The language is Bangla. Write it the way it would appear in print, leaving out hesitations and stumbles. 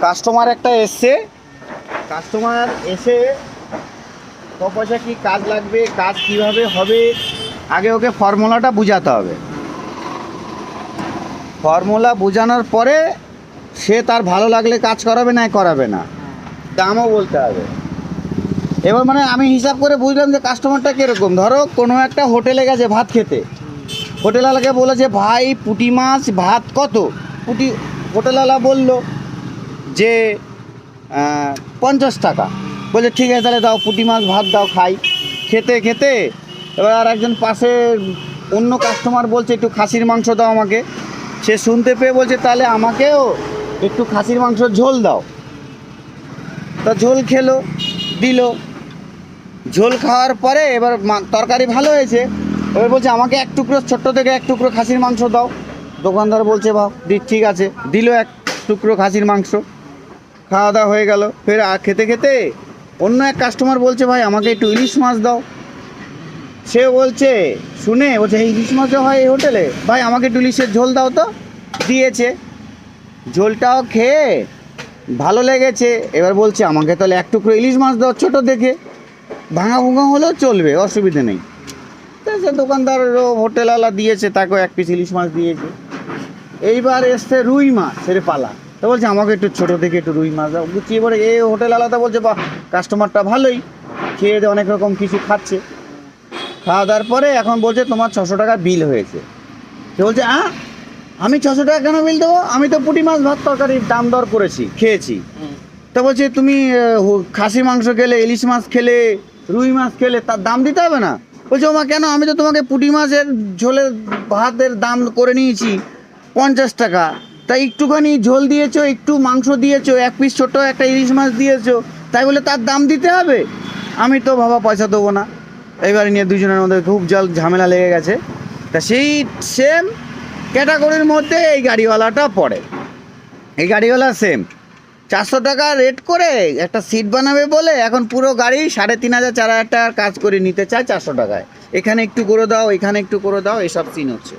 কাস্টমার একটা এসছে, কাস্টমার এসে ক পয়সা কী কাজ লাগবে, কাজ কিভাবে হবে, আগে ওকে ফর্মুলাটা বোঝাতে হবে। ফর্মুলা বোঝানোর পরে সে তার ভালো লাগলে কাজ করাবে না করাবে না, দামও বলতে হবে। এবার মানে আমি হিসাব করে বুঝলাম যে কাস্টমারটা কীরকম। ধরো কোনো একটা হোটেলে গেছে ভাত খেতে, হোটেলওয়ালাকে বলেছে ভাই পুঁটি মাছ ভাত কত, হোটেলওয়ালা বলল যে 50 টাকা। বলছে ঠিক আছে তাহলে দাও পুঁটি মাছ ভাত দাও, খাই। খেতে খেতে এবার আর একজন পাশে অন্য কাস্টমার বলছে একটু খাসির মাংস দাও আমাকে। সে শুনতে পেয়ে বলছে তাহলে আমাকেও একটু খাসির মাংস ঝোল দাও। তা ঝোল খেলো, দিল। ঝোল খাওয়ার পরে এবার তরকারি ভালো হয়েছে, এবার বলছে আমাকে এক টুকরো ছোট্ট থেকে এক টুকরো খাসির মাংস দাও। দোকানদার বলছে বাহ ঠিক আছে, দিল এক টুকরো খাসির মাংস। খাওয়া দাওয়া হয়ে গেল। ফের খেতে খেতে অন্য এক কাস্টমার বলছে ভাই আমাকে একটু ইলিশ মাছ দাও। সে বলছে শুনে বলছে এই ইলিশ মাছও হয় এই হোটেলে, ভাই আমাকে একটু ইলিশের ঝোল দাও। তো দিয়েছে, ঝোলটাও খেয়ে ভালো লেগেছে। এবার বলছে আমাকে তাহলে এক টুকরো ইলিশ মাছ দাও ছোটো দেখে, ভাঙা ভুঙা হলেও চলবে, অসুবিধে নেই। তা সে দোকানদার হোটেলওয়ালা দিয়েছে, তাকেও এক পিস ইলিশ মাছ দিয়েছে। এইবার এসছে রুই মাছ ছেড়ে পালা। তো বলছে আমাকে একটু ছোটো থেকে একটু রুই মাছ দাও। বুঝছি এবারে এই হোটেলওয়ালাটা বলছে বাহ কাস্টমারটা ভালোই, খেয়ে দিয়ে অনেক রকম কিছু খাচ্ছে। খাওয়া দাওয়ার পরে এখন বলছে তোমার 600 টাকা বিল হয়েছে। সে বলছে আমি 600 টাকা কেন বিল দেবো, আমি তো পুঁটি মাছ ভাত তরকারির দাম দর করেছি, খেয়েছি। তা বলছে তুমি খাসি মাংস খেলে, ইলিশ মাছ খেলে, রুই মাছ খেলে, তার দাম দিতে হবে না। বলছে ওমা কেন, আমি তো তোমাকে পুঁটি মাছের ঝোলের ভাতের দাম করে নিয়েছি 50 টাকা, তাই একটুখানি ঝোল দিয়েছো, একটু মাংস দিয়েছো, এক পিস ছোটো একটা ইলিশ মাছ দিয়েছো, তাই বলে তার দাম দিতে হবে? আমি তো বাবা পয়সা দেবো না। এইবারে নিয়ে দুজনের মধ্যে খুব ঝামেলা লেগে গেছে। তা সেই সেম ক্যাটাগরির মধ্যে এই গাড়িওয়ালাটা পড়ে। এই গাড়িওয়ালা সেম 400 টাকা রেট করে একটা সিট বানাবে বলে এখন পুরো গাড়ি 3,500 4,000 টাকার কাজ করে নিতে চায় 400 টাকায়। এখানে একটু করে দাও, এখানে একটু করে দাও, এসব সিন হচ্ছে।